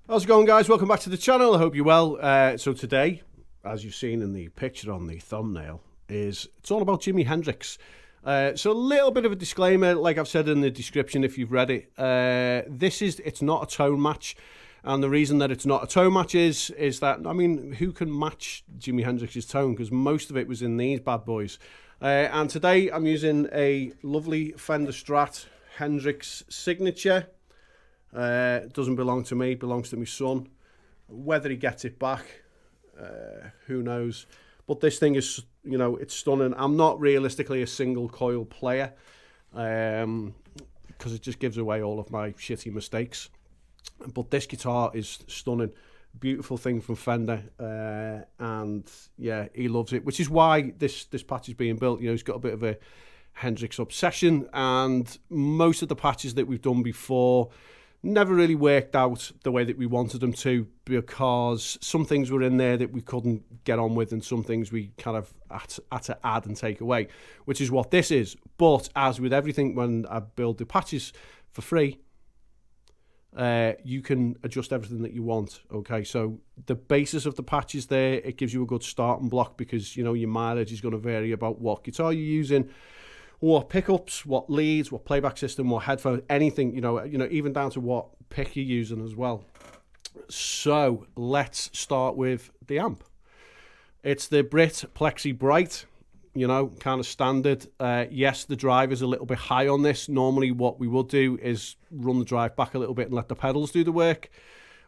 How's it going, guys? Welcome back to the channel. I hope you're well. So today, as you've seen in the picture on the thumbnail, it's all about Jimi Hendrix. So a little bit of a disclaimer, like I've said in the description if you've read it. It's not a tone match. And the reason that it's not a tone match is that, I mean, who can match Jimi Hendrix's tone? Because most of it was in these bad boys. And today I'm using a lovely Fender Strat Hendrix Signature. It doesn't belong to me, it belongs to my son. Whether he gets it back, who knows. But this thing is, you know, it's stunning. I'm not realistically a single coil player because it just gives away all of my shitty mistakes. But this guitar is stunning. Beautiful thing from Fender. And yeah, he loves it, which is why this patch is being built. You know, he's got a bit of a Hendrix obsession, and most of the patches that we've done before never really worked out the way that we wanted them to, because some things were in there that we couldn't get on with, and some things we kind of had to add and take away, which is what this is. But as with everything, when I build the patches for free, you can adjust everything that you want. Okay, so the basis of the patch is there. It gives you a good starting block, because you know your mileage is going to vary about what guitar you're using, what pickups, what leads, what playback system, what headphones, anything, you know, even down to what pick you're using as well. So let's start with the amp. It's the Brit Plexi Bright, you know, kind of standard. Yes, the drive is a little bit high on this. Normally what we would do is run the drive back a little bit and let the pedals do the work,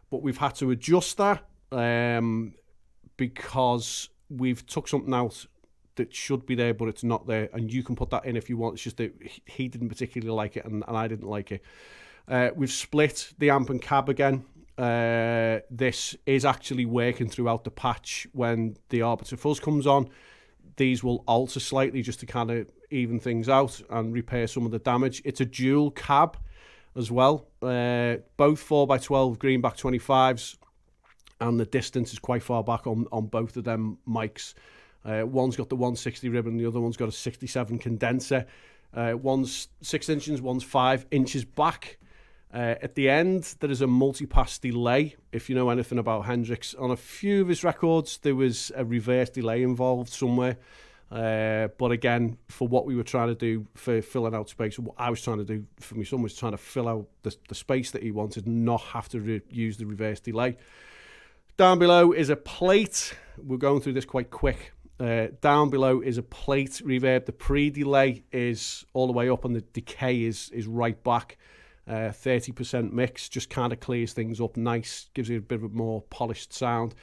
but we've had to adjust that because we've took something out that should be there, but it's not there, and you can put that in if you want. It's just that he didn't particularly like it, and I didn't like it. We've split the amp and cab again. This is actually working throughout the patch. When the Arbiter Fuzz comes on, these will alter slightly just to kind of even things out and repair some of the damage. It's a dual cab as well, both 4x12 greenback 25s, and the distance is quite far back on both of them mics. One's got the 160 ribbon, the other one's got a 67 condenser. One's 6 inches, one's 5 inches back. At the end, there is a multi-pass delay. If you know anything about Hendrix, on a few of his records, there was a reverse delay involved somewhere. But again, for what we were trying to do for filling out space, what I was trying to do for my son was trying to fill out the space that he wanted, not have to use the reverse delay. Down below is a plate. We're going through this quite quick. Down below is a plate reverb. The pre-delay is all the way up, and the decay is right back. 30% mix, just kind of clears things up nice, gives you a bit of a more polished sound.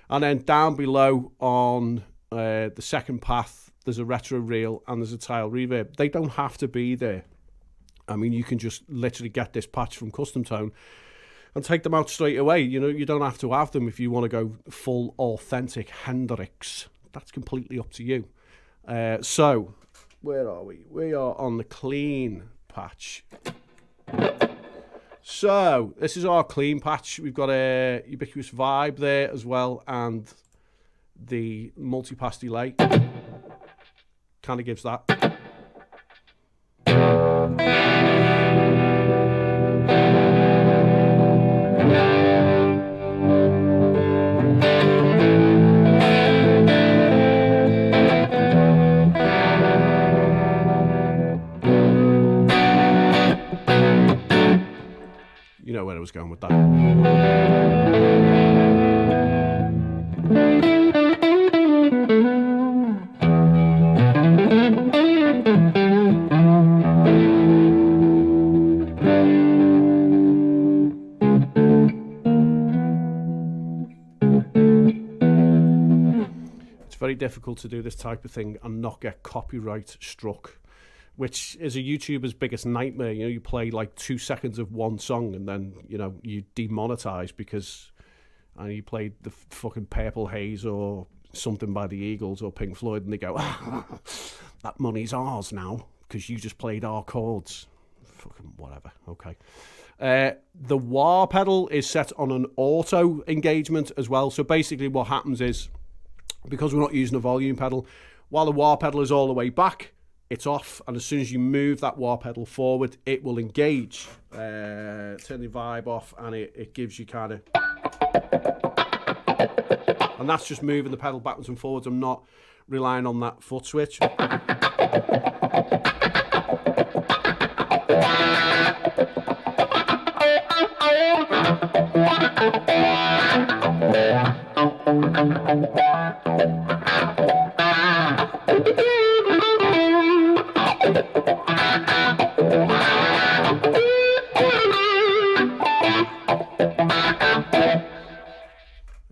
And then down below on the second path, there's a retro reel and there's a tile reverb. They don't have to be there. I mean, you can just literally get this patch from Custom Tone and take them out straight away. You know, you don't have to have them if you want to go full authentic Hendrix. That's completely up to you. So, where are we? We are on the clean patch. So, this is our clean patch. We've got a ubiquitous vibe there as well, and the multi-pass delay kind of gives that. You know where I was going with that. It's very difficult to do this type of thing and not get copyright struck, which is a YouTuber's biggest nightmare. You know, you play like 2 seconds of one song and then, you know, you demonetize because you played the fucking Purple Haze or something by the Eagles or Pink Floyd, and they go, that money's ours now because you just played our chords. Fucking whatever. Okay. The wah pedal is set on an auto engagement as well. So basically what happens is, because we're not using a volume pedal, while the wah pedal is all the way back, it's off, and as soon as you move that wah pedal forward, it will engage. Turn the vibe off, and it gives you kind of And that's just moving the pedal backwards and forwards. I'm not relying on that foot switch.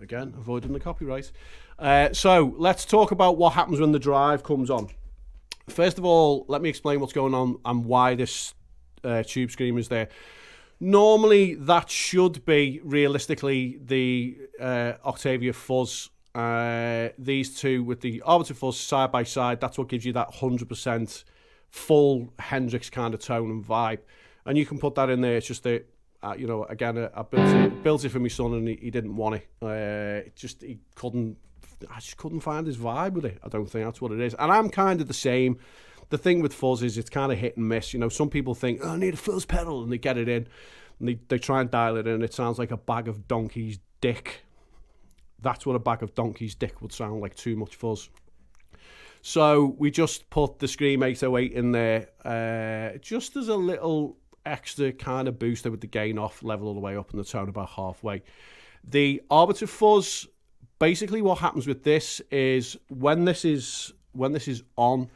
Again, avoiding the copyright. So let's talk about what happens when the drive comes on. First of all, let me explain what's going on and why this tube screamer is there. Normally, that should be, realistically, the Octavia Fuzz. These two with the Arbiter Fuzz side by side, that's what gives you that 100% full Hendrix kind of tone and vibe. And you can put that in there. It's just that, you know, again, I built it for my son and he didn't want it. I just couldn't find his vibe with it. I don't think that's what it is. And I'm kind of the same. The thing with fuzz is it's kind of hit and miss. You know, some people think, oh, I need a fuzz pedal, and they get it in, and they try and dial it in. It sounds like a bag of donkey's dick. That's what a bag of donkey's dick would sound like, too much fuzz. So we just put the Scream 808 in there, just as a little extra kind of booster with the gain off, level all the way up, and the tone about halfway. The Arbiter Fuzz, basically what happens with this is when this is on,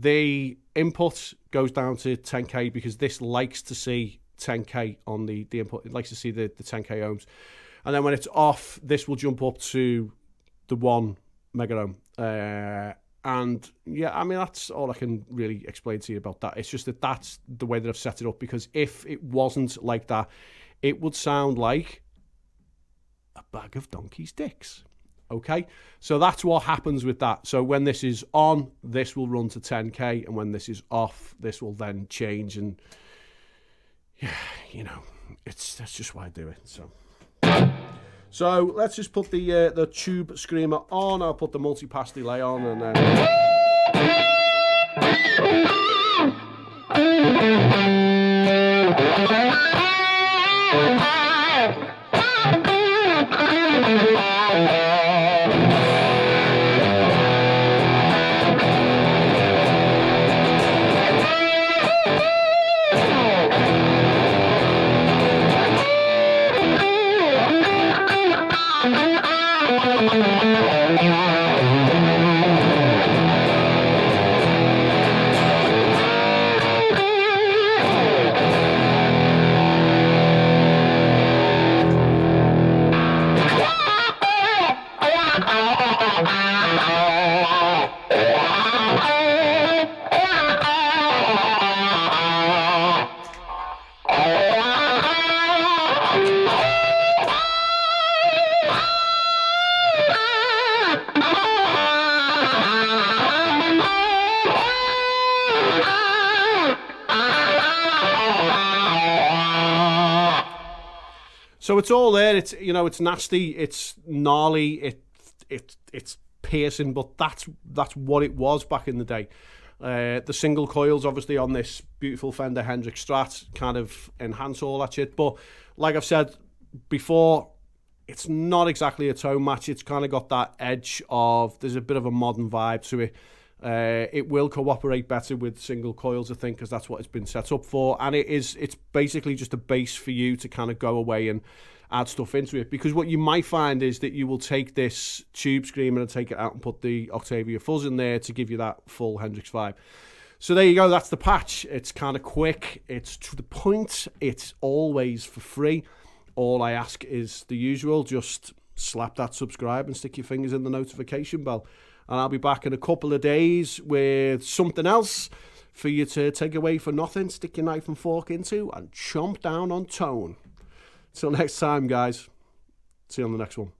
the input goes down to 10k because this likes to see 10k on the input. It likes to see the 10k ohms. And then when it's off, this will jump up to the 1 mega ohm. And yeah, I mean, that's all I can really explain to you about that. It's just that that's the way that I've set it up, because if it wasn't like that, it would sound like a bag of donkey's dicks. Okay, so that's what happens with that. So when this is on, this will run to 10k, and when this is off, this will then change. And yeah, you know, that's just why I do it. So let's just put the tube screamer on. I'll put the multi-pass delay on, and then. So it's all there. It's, you know, it's nasty, it's gnarly, it's piercing, but that's what it was back in the day. The single coils, obviously, on this beautiful Fender Hendrix Strat kind of enhance all that shit. But like I've said before, it's not exactly a tone match. It's kind of got that edge of, there's a bit of a modern vibe to it. It will cooperate better with single coils, I think, because that's what it's been set up for. And it's basically just a base for you to kind of go away and add stuff into it. Because what you might find is that you will take this tube screamer and take it out and put the Octavia Fuzz in there to give you that full Hendrix vibe. So there you go, that's the patch. It's kind of quick, it's to the point, it's always for free. All I ask is the usual, just slap that subscribe and stick your fingers in the notification bell. And I'll be back in a couple of days with something else for you to take away for nothing, stick your knife and fork into, and chomp down on tone. Till next time, guys. See you on the next one.